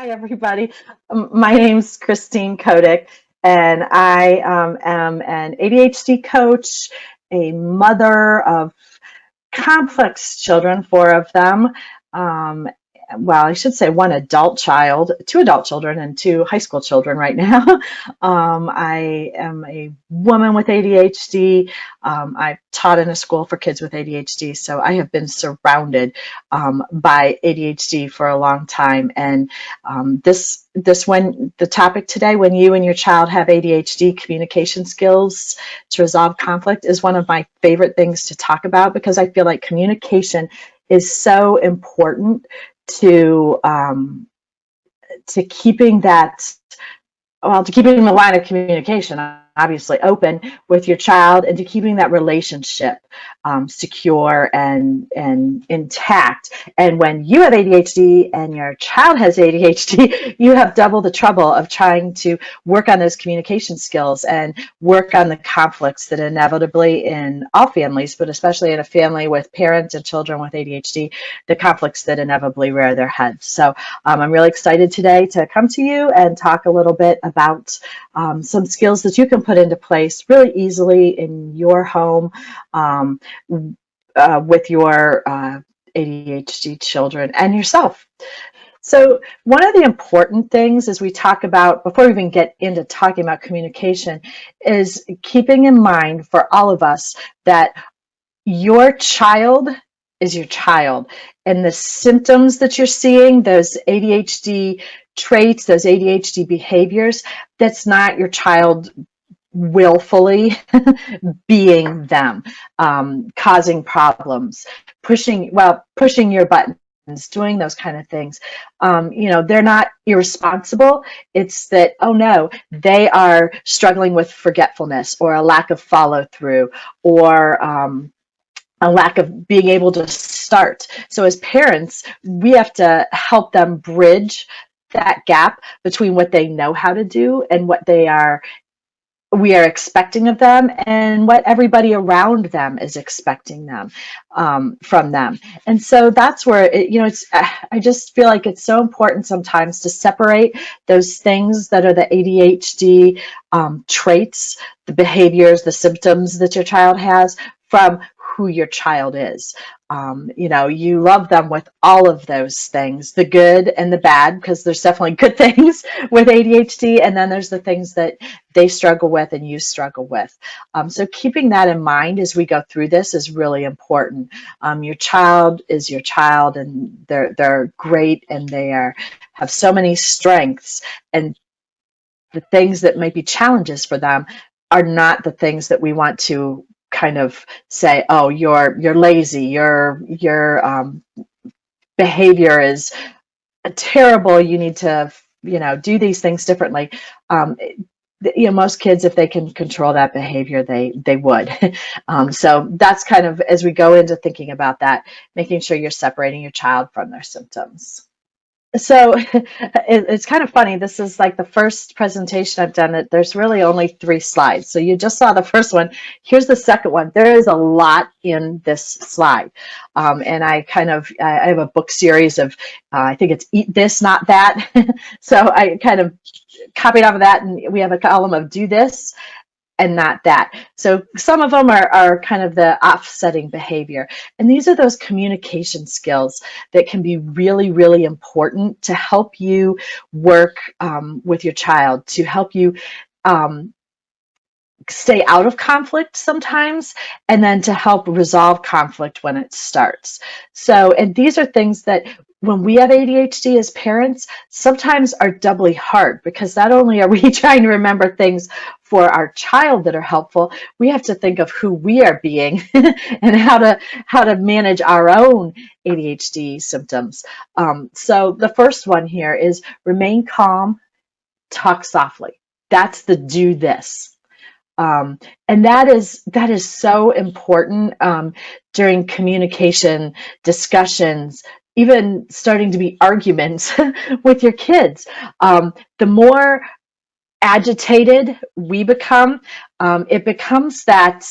Hi, everybody. My name's Christine Kotik, and I am an ADHD coach, a mother of complex children, four of them. Um, well, I should say one adult child, two adult children, and two high school children right now. I am a woman with ADHD. I've taught in a school for kids with ADHD, so I have been surrounded by ADHD for a long time. And when the topic today, when you and your child have ADHD, communication skills to resolve conflict, is one of my favorite things to talk about because I feel like communication is so important to keeping that to keeping the line of communication obviously open with your child and to keeping that relationship secure and intact. And when you have ADHD and your child has ADHD, you have double the trouble of trying to work on those communication skills and work on the conflicts that inevitably in all families, but especially in a family with parents and children with ADHD, the conflicts that inevitably rear their heads. So I'm really excited today to come to you and talk a little bit about some skills that you can put into place really easily in your home with your ADHD children and yourself. So one of the important things as we talk about, before we even get into talking about communication, is keeping in mind for all of us that your child is your child, and the symptoms that you're seeing, those ADHD traits, those ADHD behaviors, that's not your child willfully being them, causing problems, pushing your buttons, doing those kind of things. They're not irresponsible. It's that, oh no, they are struggling with forgetfulness or a lack of follow through or a lack of being able to start. So as parents, we have to help them bridge that gap between what they know how to do and what we are expecting of them and what everybody around them is expecting them from them. And so that's where I just feel like it's so important sometimes to separate those things that are the ADHD traits, the behaviors, the symptoms that your child has from who your child is. You love them with all of those things, the good and the bad, because there's definitely good things with ADHD, and then there's the things that they struggle with and you struggle with. So keeping that in mind as we go through this is really important. Your child is your child, and they're great, and have so many strengths, and the things that might be challenges for them are not the things that we want to kind of say, oh, you're lazy, your behavior is terrible, you need to do these things differently. Most kids, if they can control that behavior, they would. So that's kind of, as we go into thinking about that, making sure you're separating your child from their symptoms. So it's kind of funny. This is like the first presentation I've done that there's really only 3 slides. So you just saw the first one. Here's the second one. There is a lot in this slide. And I have a book series of, I think it's Eat This, Not That. So I kind of copied off of that, and we have a column of Do This and not that. So some of them are kind of the offsetting behavior. And these are those communication skills that can be really, really important to help you work with your child, to help you stay out of conflict sometimes, and then to help resolve conflict when it starts. So, and these are things that when we have ADHD as parents, sometimes are doubly hard, because not only are we trying to remember things for our child that are helpful, we have to think of who we are being and how to manage our own ADHD symptoms. So the first one here is remain calm, talk softly. That's the do this. And that is so important during communication discussions, even starting to be arguments with your kids. The more agitated we become, it becomes that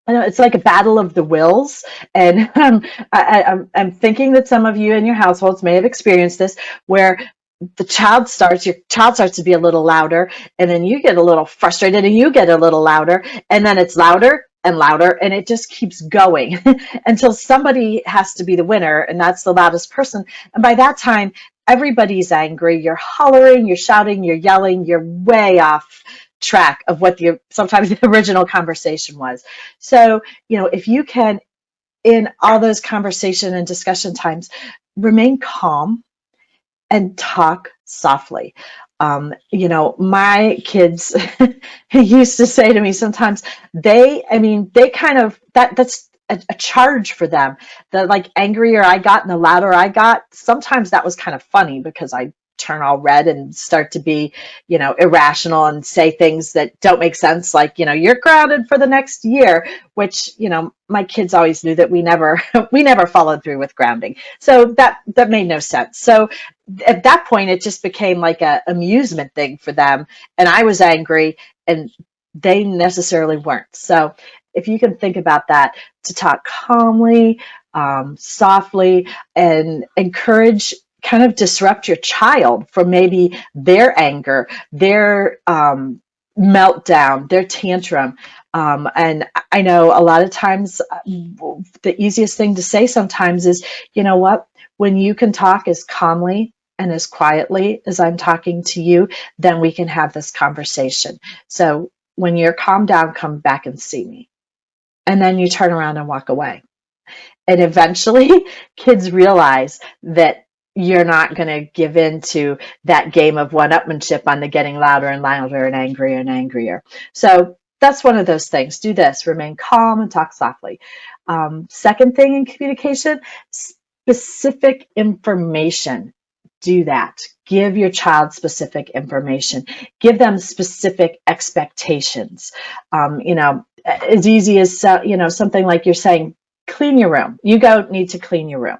I know it's like a battle of the wills, and I'm thinking that some of you in your households may have experienced this, where your child starts to be a little louder, and then you get a little frustrated, and you get a little louder, and then it's louder and louder, and it just keeps going until somebody has to be the winner, and that's the loudest person. And by that time, everybody's angry. You're hollering, you're shouting, you're yelling, you're way off track of what the sometimes the original conversation was. So, if you can, in all those conversation and discussion times, remain calm and talk softly. My kids used to say to me sometimes, they kind of, that's a charge for them. The like angrier I got and the louder I got, sometimes that was kind of funny because I turn all red and start to be, irrational and say things that don't make sense. Like, you're grounded for the next year, which, my kids always knew that we never followed through with grounding. So that made no sense. So at that point, it just became like a amusement thing for them. And I was angry and they necessarily weren't. So if you can think about that, to talk calmly, softly, and encourage, kind of disrupt your child from maybe their anger, their meltdown, their tantrum. And I know a lot of times the easiest thing to say sometimes is, you know what, when you can talk as calmly and as quietly as I'm talking to you, then we can have this conversation. So when you're calmed down, come back and see me. And then you turn around and walk away. And eventually, kids realize that you're not going to give in to that game of one-upmanship on the getting louder and louder and angrier and angrier. So that's one of those things. Do this, remain calm and talk softly. Second thing in communication, specific information. Do that. Give your child specific information. Give them specific expectations. As easy as, something like you're saying, clean your room. You go need to clean your room.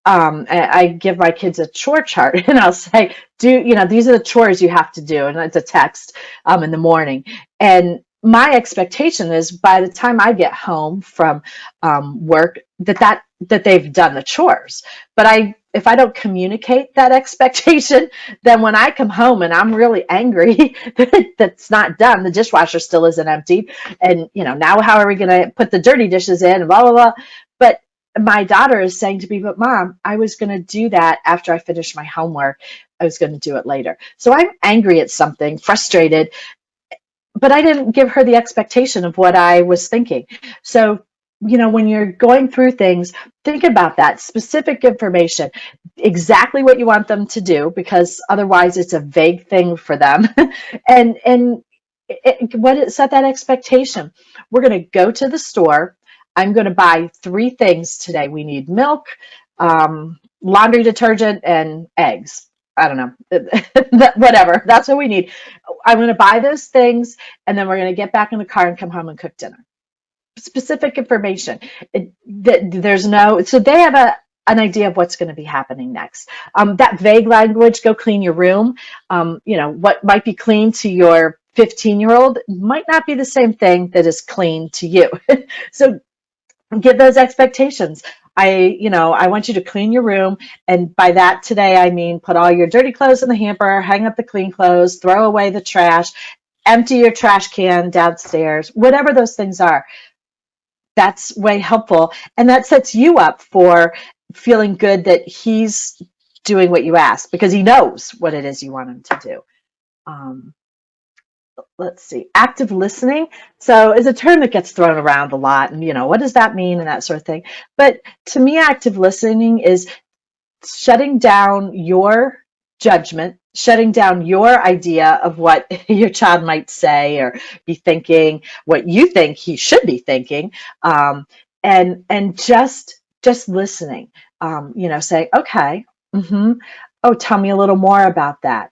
I give my kids a chore chart and I'll say, these are the chores you have to do. And it's a text in the morning. And my expectation is by the time I get home from work, that they've done the chores. But if I don't communicate that expectation, then when I come home and I'm really angry that's not done, the dishwasher still isn't emptied. And, now how are we going to put the dirty dishes in and blah, blah, blah. But my daughter is saying to me, but Mom, I was going to do that after I finished my homework. I was going to do it later. So I'm angry at something, frustrated, but I didn't give her the expectation of what I was thinking. So, when you're going through things, think about that specific information, exactly what you want them to do, because otherwise it's a vague thing for them. and set that expectation. We're going to go to the store. I'm going to buy 3 things today. We need milk, laundry detergent, and eggs. I don't know, whatever. That's what we need. I'm going to buy those things, and then we're going to get back in the car and come home and cook dinner. Specific information. So they have an idea of what's going to be happening next. That vague language, go clean your room. What might be clean to your 15-year-old might not be the same thing that is clean to you. So give those expectations. I want you to clean your room. And by that today, I mean, put all your dirty clothes in the hamper, hang up the clean clothes, throw away the trash, empty your trash can downstairs, whatever those things are. That's way helpful. And that sets you up for feeling good that he's doing what you asked because he knows what it is you want him to do. Let's see, active listening. So it's a term that gets thrown around a lot. And, what does that mean and that sort of thing. But to me, active listening is shutting down your judgment, shutting down your idea of what your child might say or be thinking, what you think he should be thinking, and just listening. Say, okay, oh, tell me a little more about that.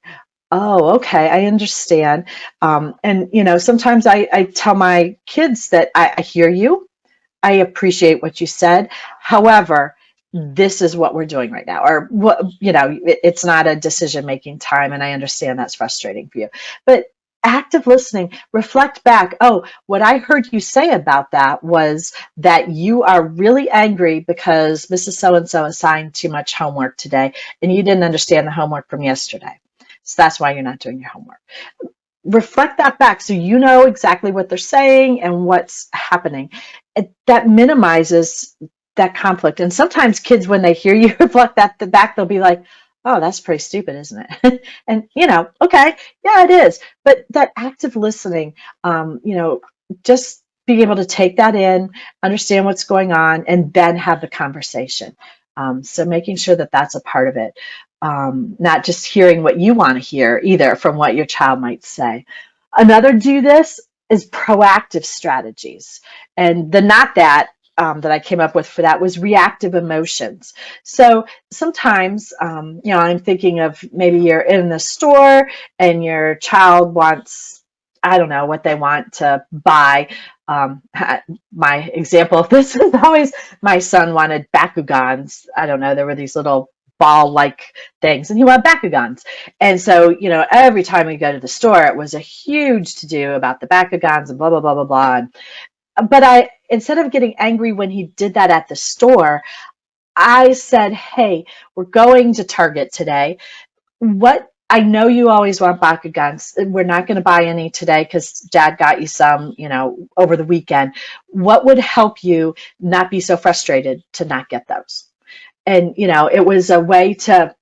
Oh, okay, I understand. And sometimes I tell my kids that I hear you. I appreciate what you said. However, this is what we're doing right now, or what, it's not a decision-making time, and I understand that's frustrating for you. But active listening, reflect back. Oh, what I heard you say about that was that you are really angry because Mrs. So-and-so assigned too much homework today and you didn't understand the homework from yesterday. So that's why you're not doing your homework. Reflect that back so you know exactly what they're saying and what's happening. That minimizes that conflict. And sometimes kids, when they hear you reflect that back, they'll be like, oh, that's pretty stupid, isn't it? And, okay, yeah, it is. But that active listening, just being able to take that in, understand what's going on, and then have the conversation. So making sure that that's a part of it. Not just hearing what you want to hear either from what your child might say. Another do this is proactive strategies. And the not that that I came up with for that was reactive emotions. So sometimes, I'm thinking of maybe you're in the store and your child wants, I don't know what they want to buy. My example of this is always my son wanted Bakugans. I don't know, there were these little ball-like things, and he wanted Bakugans. And so, every time we go to the store, it was a huge to-do about the Bakugans and blah, blah, blah, blah, blah. But instead of getting angry when he did that at the store, I said, hey, we're going to Target today. I know you always want Bakugans. We're not going to buy any today because Dad got you some, over the weekend. What would help you not be so frustrated to not get those? And, it was a way to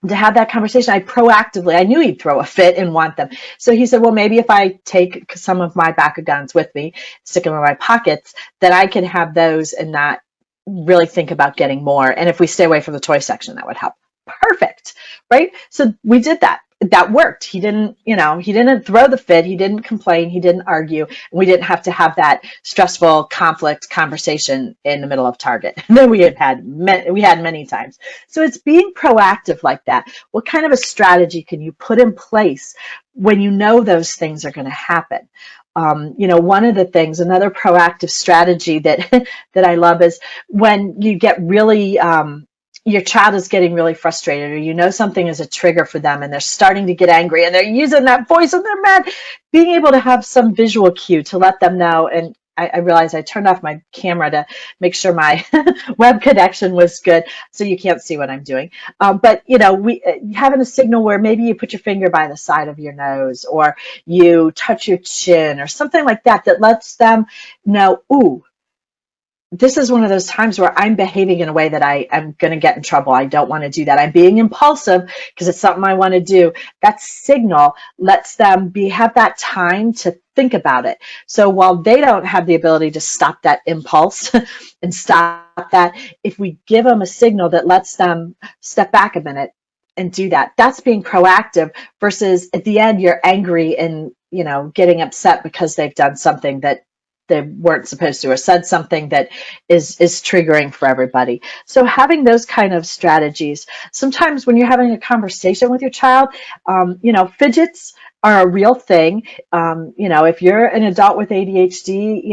have that conversation. I knew he'd throw a fit and want them. So he said, well, maybe if I take some of my Bakugans with me, stick them in my pockets, then I can have those and not really think about getting more. And if we stay away from the toy section, that would help. Perfect. Right? So we did that. That worked. He didn't throw the fit. He didn't complain. He didn't argue. And we didn't have to have that stressful conflict conversation in the middle of Target that we had many times. So it's being proactive like that. What kind of a strategy can you put in place when you know those things are going to happen? One of the things, another proactive strategy that that I love is when you get really your child is getting really frustrated, or something is a trigger for them and they're starting to get angry and they're using that voice and they're mad, being able to have some visual cue to let them know. And I realized I turned off my camera to make sure my web connection was good, so you can't see what I'm doing. But we having a signal where maybe you put your finger by the side of your nose, or you touch your chin, or something like that, that lets them know, ooh, this is one of those times where I'm behaving in a way that I am going to get in trouble. I don't want to do that. I'm being impulsive because it's something I want to do. That signal lets them have that time to think about it. So while they don't have the ability to stop that impulse and stop that, if we give them a signal that lets them step back a minute and do that, that's being proactive, versus at the end you're angry and getting upset because they've done something that they weren't supposed to, or said something that is triggering for everybody. So having those kind of strategies. Sometimes when you're having a conversation with your child, fidgets are a real thing. If you're an adult with ADHD,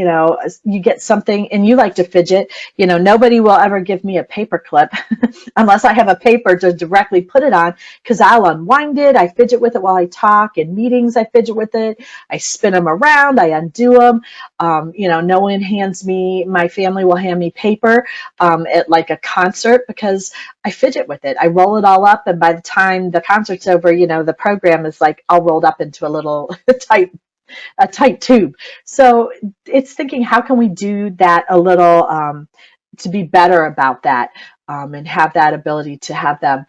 you get something and you like to fidget, nobody will ever give me a paper clip unless I have a paper to directly put it on, because I'll unwind it. I fidget with it while I talk. In meetings, I fidget with it. I spin them around. I undo them. No one my family will hand me paper at like a concert, because I fidget with it. I roll it all up, and by the time the concert's over, the program is like all rolled up into a little tight tube. So it's thinking, how can we do that a little to be better about that, and have that ability to have them,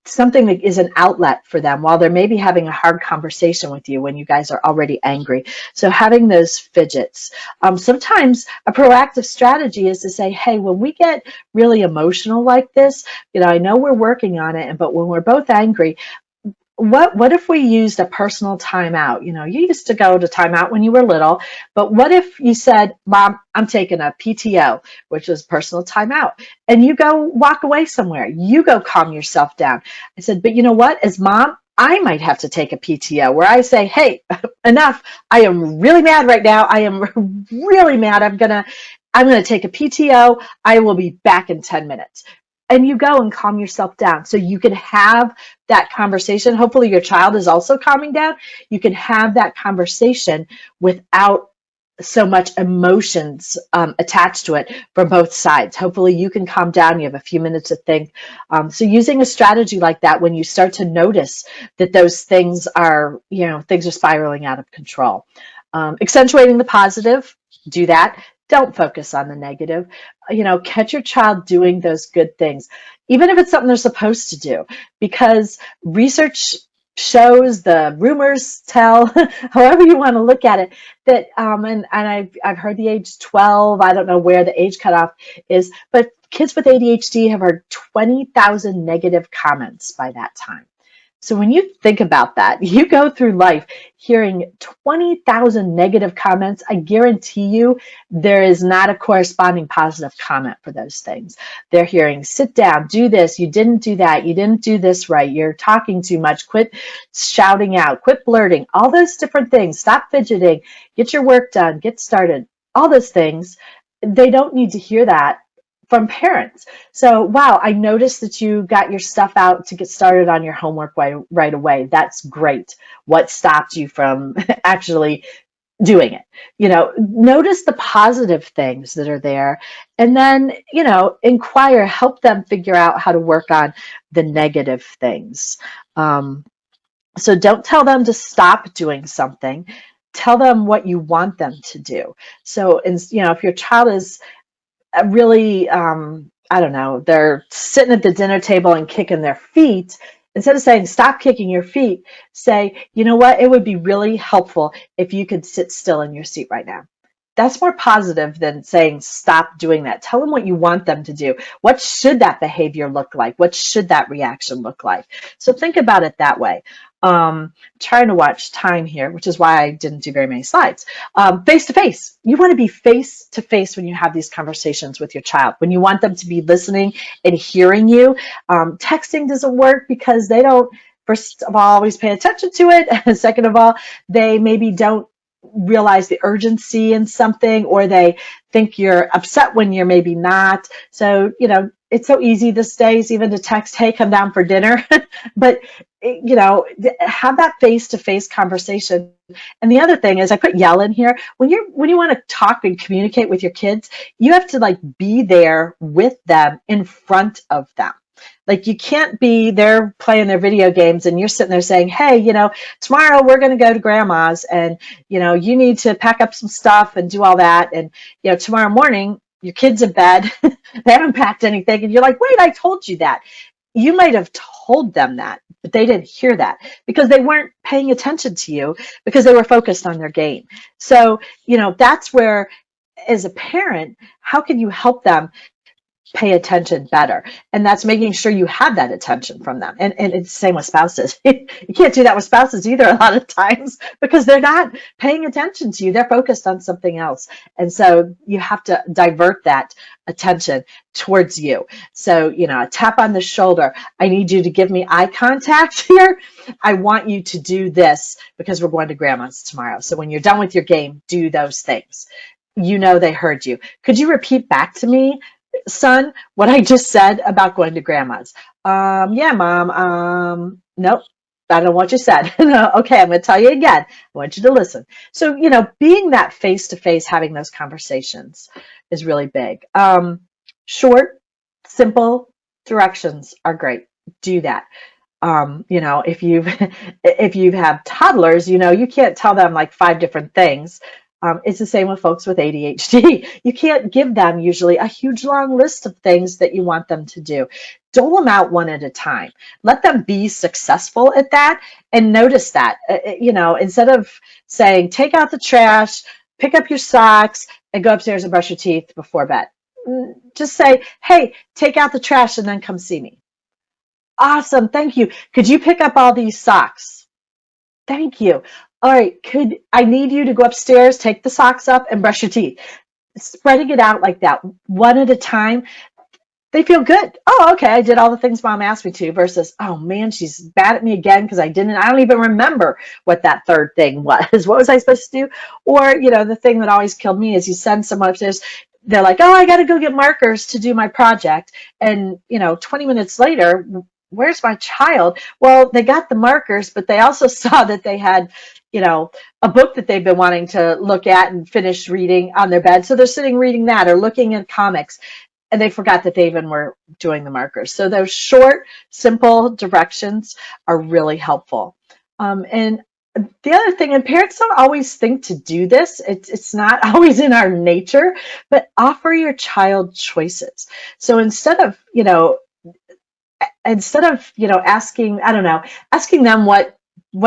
something that is an outlet for them while they're maybe having a hard conversation with you when you guys are already angry. So having those fidgets. Sometimes a proactive strategy is to say, hey, when we get really emotional like this, I know we're working on it, but when we're both angry, what if we used a personal timeout? You used to go to timeout when you were little, but what if you said, Mom, I'm taking a PTO, which is personal timeout, and you go walk away somewhere. You go calm yourself down. I said, but you know what? As Mom, I might have to take a PTO where I say, hey, enough. I am really mad right now. I am really mad. I'm gonna take a PTO. I will be back in 10 minutes. and you go and calm yourself down. So you can have that conversation. Hopefully your child is also calming down. You can have that conversation without so much emotions attached to it from both sides. Hopefully you can calm down. You have a few minutes to think. So using a strategy like that, when you start to notice that those things are, things are spiraling out of control. Accentuating the positive, do that. Don't focus on the negative. Catch your child doing those good things, even if it's something they're supposed to do, because research shows, the rumors tell, however you want to look at it, that and I've heard the age 12. I don't know where the age cutoff is, but kids with ADHD have heard 20,000 negative comments by that time. So when you think about that, you go through life hearing 20,000 negative comments. I guarantee you there is not a corresponding positive comment for those things. They're hearing, sit down, do this, you didn't do that, you didn't do this right, you're talking too much, quit shouting out, quit blurting, all those different things, stop fidgeting, get your work done, get started, all those things. They don't need to hear that from parents. So, wow, I noticed that you got your stuff out to get started on your homework right away. That's great. What stopped you from actually doing it? Notice the positive things that are there, and then, inquire, help them figure out how to work on the negative things. So don't tell them to stop doing something. Tell them what you want them to do. So, if your child is really, I don't know, they're sitting at the dinner table and kicking their feet, instead of saying, stop kicking your feet, say, you know what, it would be really helpful if you could sit still in your seat right now. That's more positive than saying, stop doing that. Tell them what you want them to do. What should that behavior look like? What should that reaction look like? So think about it that way. Trying to watch time here, which is why I didn't do very many slides. Face to face. You want to be face to face when you have these conversations with your child, when you want them to be listening and hearing you. Texting doesn't work because they don't, first of all, always pay attention to it. And second of all, they maybe don't realize the urgency in something, or they think you're upset when you're maybe not. So, it's so easy these days even to text, hey, come down for dinner. But, have that face-to-face conversation. And the other thing is, I put yell in here. When you want to talk and communicate with your kids, you have to be there with them, in front of them. You can't be there playing their video games and you're sitting there saying, hey, tomorrow we're going to go to grandma's, and, you need to pack up some stuff and do all that. And, tomorrow morning, your kid's in bed, they haven't packed anything. And you're like, wait, I told you that. You might have told them that, but they didn't hear that because they weren't paying attention to you, because they were focused on their game. So, that's where, as a parent, how can you help them pay attention better? And that's making sure you have that attention from them. And it's the same with spouses. You can't do that with spouses either a lot of times, because they're not paying attention to you. They're focused on something else. And so you have to divert that attention towards you. So, a tap on the shoulder. I need you to give me eye contact here. I want you to do this because we're going to grandma's tomorrow. So when you're done with your game, do those things. They heard you. Could you repeat back to me, son, what I just said about going to grandma's? Yeah, mom. Nope, I don't know what you said. No, okay, I'm going to tell you again. I want you to listen. So, being that face to face, having those conversations is really big. Short, simple directions are great. Do that. If you have toddlers, you can't tell them 5 different things. It's the same with folks with ADHD. You can't give them usually a huge long list of things that you want them to do. Dole them out one at a time. Let them be successful at that, and notice that, instead of saying, take out the trash, pick up your socks, and go upstairs and brush your teeth before bed. Just say, hey, take out the trash and then come see me. Awesome, thank you. Could you pick up all these socks? Thank you. All right, I need you to go upstairs, take the socks up, and brush your teeth. Spreading it out like that, one at a time, they feel good. Oh, okay, I did all the things mom asked me to, versus, oh man, she's mad at me again because I don't even remember what that third thing was. What was I supposed to do? Or, the thing that always killed me is you send someone upstairs, they're like, oh, I got to go get markers to do my project. And, 20 minutes later, where's my child? Well, they got the markers, but they also saw that they had, you know, a book that they've been wanting to look at and finish reading on their bed. So they're sitting reading that or looking at comics, and they forgot that they even were doing the markers. So those short, simple directions are really helpful. And the other thing, and parents don't always think to do this, it's not always in our nature, but offer your child choices. So instead of asking, I don't know, asking them what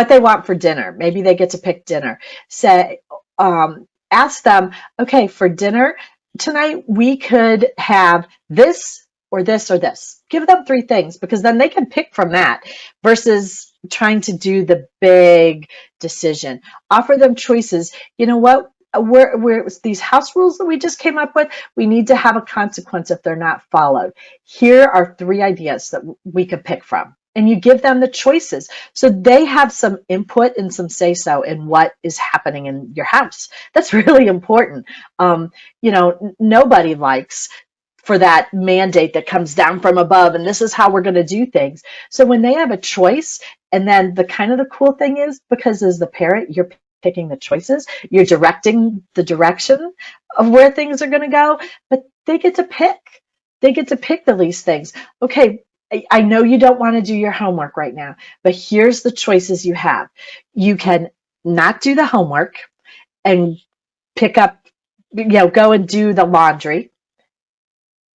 they want for dinner, maybe they get to pick dinner. Say, ask them, okay, for dinner tonight we could have this or this or this. Give them three things, because then they can pick from that versus trying to do the big decision. Offer them choices. You know what? We're these house rules that we just came up with, we need to have a consequence if they're not followed. Here are three ideas that we could pick from. And you give them the choices so they have some input and some say so in what is happening in your house. That's really important. Nobody likes for that mandate that comes down from above, and this is how we're going to do things. So when they have a choice, and then the cool thing is, because as the parent, you're picking the choices, you're directing the direction of where things are going to go, but they get to pick. They get to pick the least things. Okay, I know you don't want to do your homework right now, but here's the choices you have. You can not do the homework and pick up, go and do the laundry.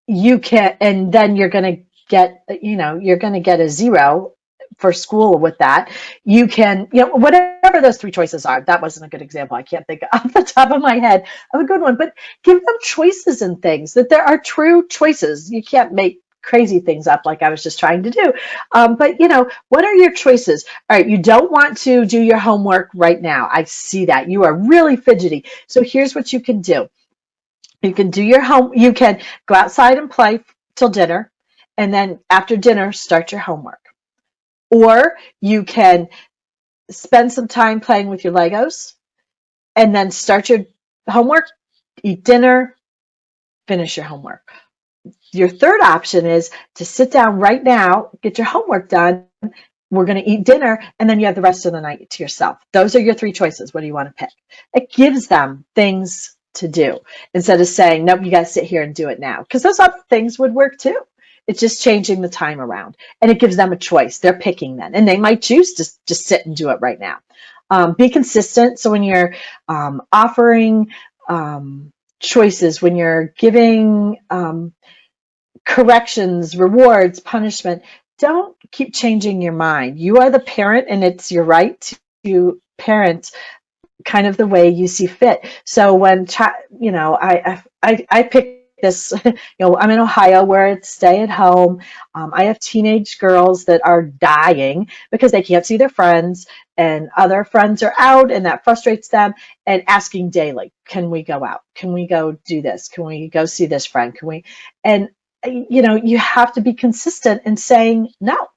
You can, and then you're going to get a zero for school with that. You can, whatever those three choices are. That wasn't a good example. I can't think off the top of my head of a good one, but give them choices and things, that there are true choices. You can't make crazy things up like I was just trying to do. But what are your choices? All right, you don't want to do your homework right now. I see that. You are really fidgety. So here's what you can do. You can do you can go outside and play till dinner, and then after dinner, start your homework. Or you can spend some time playing with your Legos, and then start your homework, eat dinner, finish your homework. Your third option is to sit down right now, get your homework done. We're going to eat dinner, and then you have the rest of the night to yourself. Those are your three choices. What do you want to pick? It gives them things to do instead of saying, nope, you got to sit here and do it now. Because those other things would work too. It's just changing the time around, and it gives them a choice. They're picking then, and they might choose to just sit and do it right now. Be consistent. So when you're offering choices, when you're giving corrections, rewards, punishment, don't keep changing your mind. You are the parent, and it's your right to parent kind of the way you see fit. So when I pick this, I'm in Ohio where it's stay at home. I have teenage girls that are dying because they can't see their friends, and other friends are out, and that frustrates them, and asking daily, can we go out? Can we go do this? Can we go see this friend? Can we? And you have to be consistent in saying no.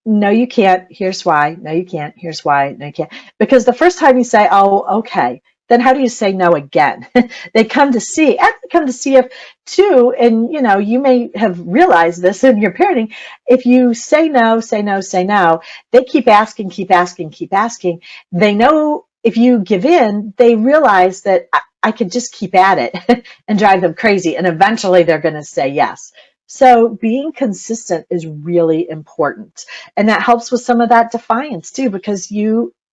No, you can't. Here's why. No, you can't. Here's why. No, you can't. Because the first time you say, oh, okay, then how do you say no again? They come to see, and they come to see if too, and you may have realized this in your parenting. If you say no, say no, say no, they keep asking, keep asking, keep asking. They know if you give in, they realize that I could just keep at it and drive them crazy, and eventually they're going to say yes. So being consistent is really important. And that helps with some of that defiance too, because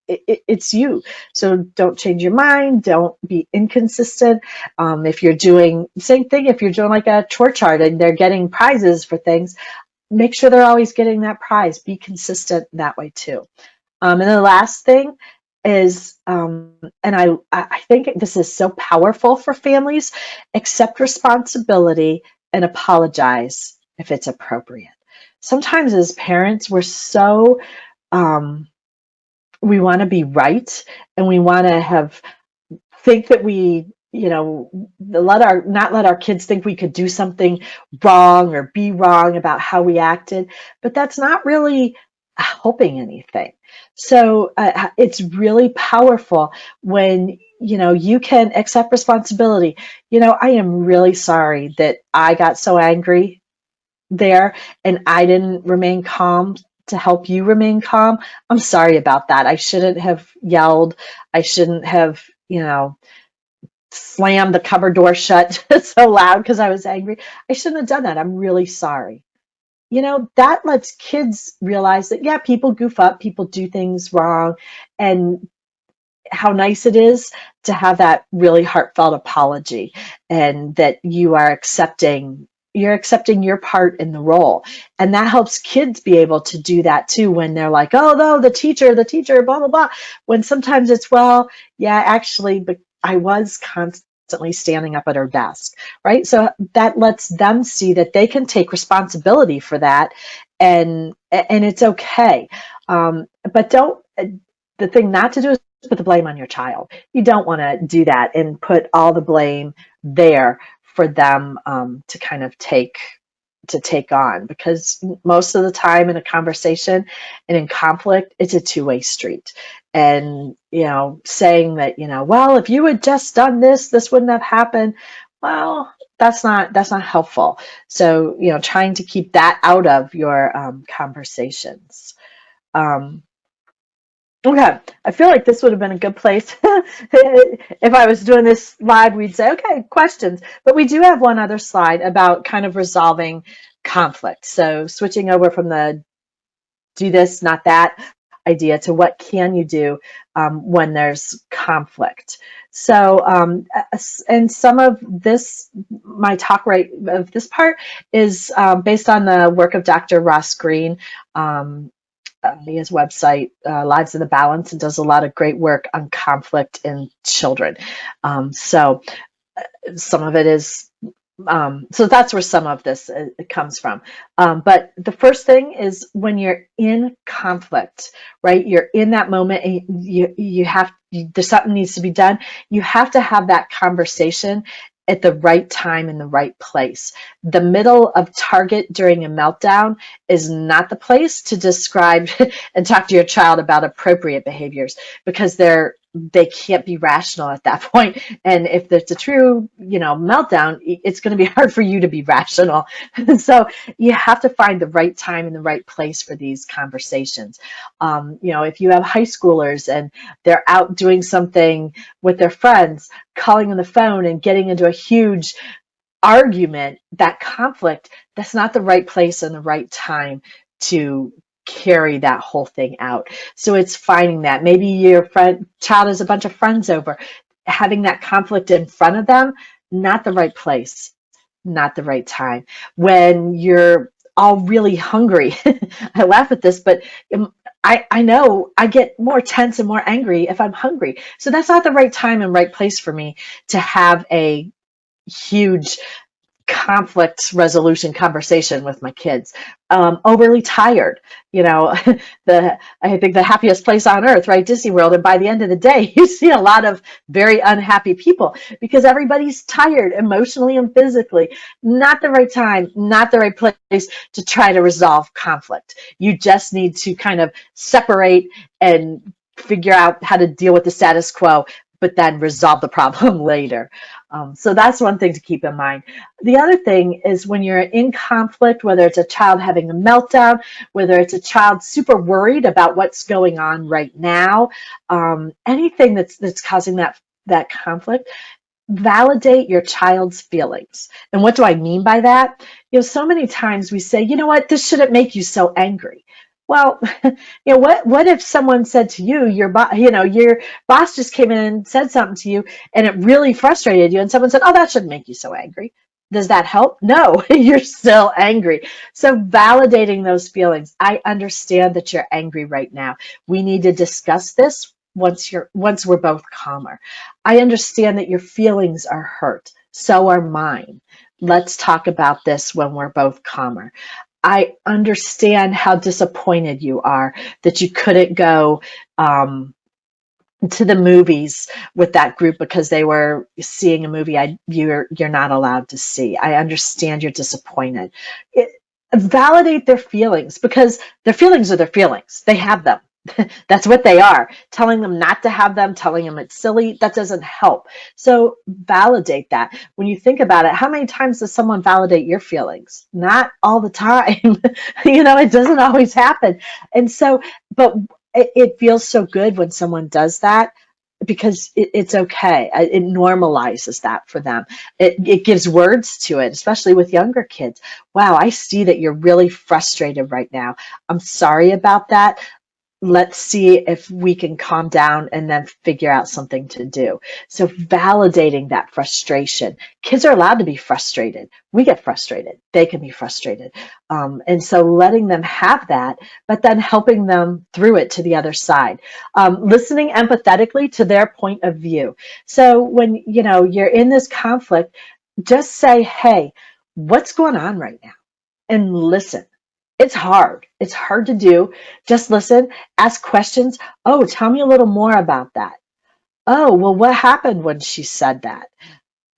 it's you. So don't change your mind. Don't be inconsistent. If you're doing same thing, if you're doing like a chore chart and they're getting prizes for things, make sure they're always getting that prize. Be consistent that way too. And the last thing is, and I think this is so powerful for families, accept responsibility and apologize if it's appropriate. Sometimes as parents, um, we want to be right, and we want to think that we, not let our kids think we could do something wrong or be wrong about how we acted. But that's not really helping anything. So it's really powerful when you can accept responsibility. I am really sorry that I got so angry there and I didn't remain calm to help you remain calm. I'm sorry about that. I shouldn't have yelled. I shouldn't have, slammed the cupboard door shut so loud because I was angry. I shouldn't have done that. I'm really sorry. That lets kids realize that, yeah, people goof up, people do things wrong, and how nice it is to have that really heartfelt apology and that you're accepting your part in the role. And that helps kids be able to do that too when they're like, oh no, the teacher, blah blah blah, when sometimes it's, well, yeah, actually, but I was constantly standing up at her desk, right? So that lets them see that they can take responsibility for that, and it's okay. But don't the thing not to do is put the blame on your child. You don't want to do that and put all the blame there for them to take on, because most of the time in a conversation and in conflict, it's a two-way street. And saying that, well, if you had just done this, this wouldn't have happened. Well, that's not helpful. So trying to keep that out of your conversations. um, Okay, I feel like this would have been a good place. If I was doing this live, we'd say, okay, questions. But we do have one other slide about kind of resolving conflict. So switching over from the do this, not that idea to what can you do when there's conflict. So, and some of this, my talk right of this part is based on the work of Dr. Ross Green. His website, Lives in the Balance, and does a lot of great work on conflict in children. So some of it is, so that's where some of this it comes from. But the first thing is when you're in conflict, right? You're in that moment, and there's something needs to be done. You have to have that conversation at the right time in the right place. The middle of target during a meltdown is not the place to describe and talk to your child about appropriate behaviors, because they can't be rational at that point. And if it's a true, meltdown, it's going to be hard for you to be rational. So you have to find the right time and the right place for these conversations. If you have high schoolers and they're out doing something with their friends, calling on the phone and getting into a huge argument, that conflict, that's not the right place and the right time to carry that whole thing out. So it's finding that. Maybe your child has a bunch of friends over, having that conflict in front of them, not the right place, not the right time. When you're all really hungry, I laugh at this, but I know I get more tense and more angry if I'm hungry. So that's not the right time and right place for me to have a huge conflict resolution conversation with my kids. Overly tired, I think the happiest place on earth, right? Disney World. And by the end of the day, you see a lot of very unhappy people because everybody's tired emotionally and physically. Not the right time, not the right place to try to resolve conflict. You just need to kind of separate and figure out how to deal with the status quo, but then resolve the problem later. So that's one thing to keep in mind. The other thing is when you're in conflict, whether it's a child having a meltdown, whether it's a child super worried about what's going on right now, anything that's causing that conflict, validate your child's feelings. And what do I mean by that? So many times we say, you know what, this shouldn't make you so angry. Well, what if someone said to you, your boss just came in and said something to you and it really frustrated you, and someone said, oh, that shouldn't make you so angry. Does that help? No, you're still angry. So validating those feelings. I understand that you're angry right now. We need to discuss this once we're both calmer. I understand that your feelings are hurt. So are mine. Let's talk about this when we're both calmer. I understand how disappointed you are that you couldn't go to the movies with that group because they were seeing a movie you're not allowed to see. I understand you're disappointed. validate their feelings, because their feelings are their feelings. They have them. That's what they are. Telling them not to have them, telling them it's silly, that doesn't help. So validate that. When you think about it, how many times does someone validate your feelings? Not all the time. It doesn't always happen. And so, but it feels so good when someone does that, because it's okay. It normalizes that for them. It gives words to it, especially with younger kids. Wow, I see that you're really frustrated right now. I'm sorry about that. Let's see if we can calm down and then figure out something to do. So validating that frustration. Kids are allowed to be frustrated. We get frustrated. They can be frustrated. And so letting them have that, but then helping them through it to the other side. Listening empathetically to their point of view. So when, you're in this conflict, just say, hey, what's going on right now? And listen. It's hard. It's hard to do. Just listen, ask questions. Oh, tell me a little more about that. Oh, well, what happened when she said that?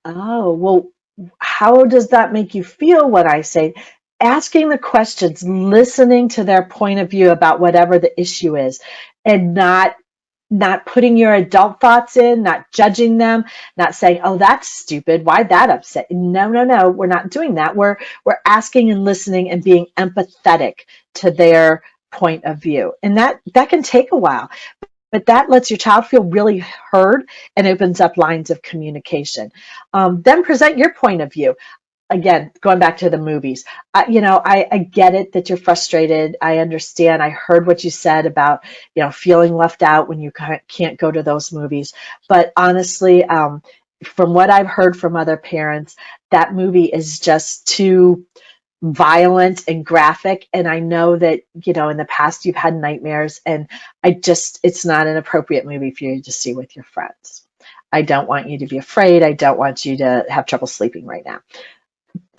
Oh, well, how does that make you feel when I say? Asking the questions, listening to their point of view about whatever the issue is, and not putting your adult thoughts in, not judging them, not saying, "Oh, that's stupid. Why'd that upset?" No, no, no. We're not doing that. We're asking and listening and being empathetic to their point of view, and that can take a while, but that lets your child feel really heard and opens up lines of communication. Then present your point of view. Again, going back to the movies, I get it that you're frustrated. I understand. I heard what you said about, feeling left out when you can't go to those movies. But honestly, from what I've heard from other parents, that movie is just too violent and graphic. And I know that, in the past you've had nightmares, and it's not an appropriate movie for you to see with your friends. I don't want you to be afraid. I don't want you to have trouble sleeping right now.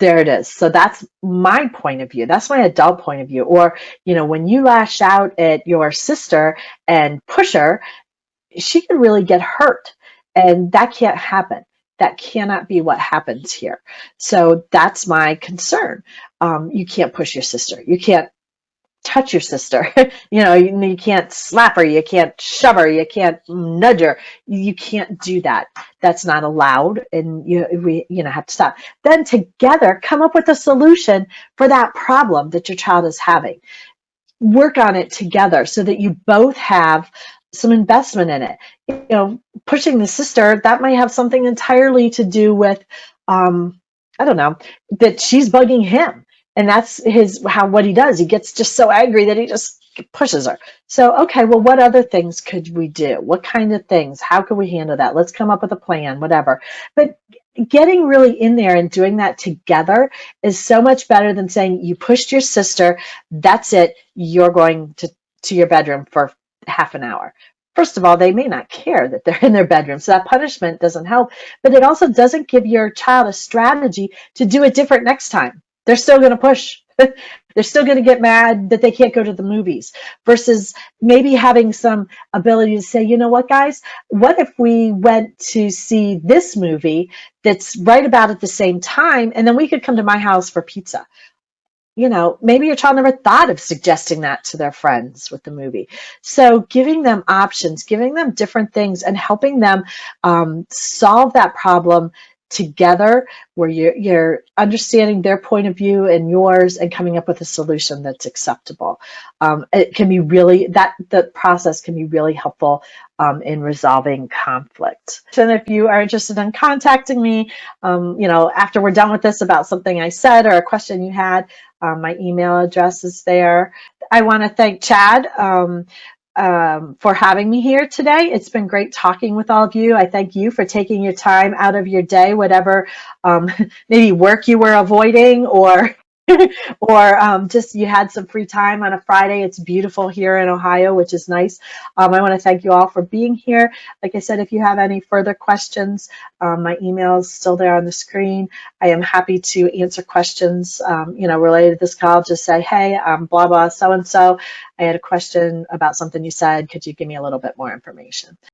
There it is. So that's my point of view. That's my adult point of view. Or, when you lash out at your sister and push her, she could really get hurt. And that can't happen. That cannot be what happens here. So that's my concern. You can't push your sister. You can't touch your sister. You can't slap her, you can't shove her, you can't nudge her. You can't do that. That's not allowed, and we have to stop. Then together come up with a solution for that problem that your child is having. Work on it together so that you both have some investment in it. Pushing the sister, that might have something entirely to do with, I don't know, that she's bugging him. And that's what he does. He gets just so angry that he just pushes her. So, okay, well, what other things could we do? What kind of things? How can we handle that? Let's come up with a plan, whatever. But getting really in there and doing that together is so much better than saying you pushed your sister, that's it, you're going to your bedroom for half an hour. First of all, they may not care that they're in their bedroom, so that punishment doesn't help, but it also doesn't give your child a strategy to do it different next time. They're still going to push. They're still going to get mad that they can't go to the movies, versus maybe having some ability to say, you know what, guys, what if we went to see this movie that's right about at the same time, and then we could come to my house for pizza. Maybe your child never thought of suggesting that to their friends with the movie. So giving them options, giving them different things, and helping them solve that problem together, where you're understanding their point of view and yours, and coming up with a solution that's acceptable. It can be the process can be really helpful in resolving conflict. And if you are interested in contacting me, after we're done with this, about something I said or a question you had, my email address is there. I want to thank Chad for having me here today. It's been great talking with all of you. I thank you for taking your time out of your day, whatever maybe work you were avoiding, or just you had some free time on a Friday. It's beautiful here in Ohio, which is nice. I want to thank you all for being here. Like I said, if you have any further questions, my email is still there on the screen. I am happy to answer questions, related to this call. Just say, hey, I'm blah, blah, so-and-so. I had a question about something you said. Could you give me a little bit more information?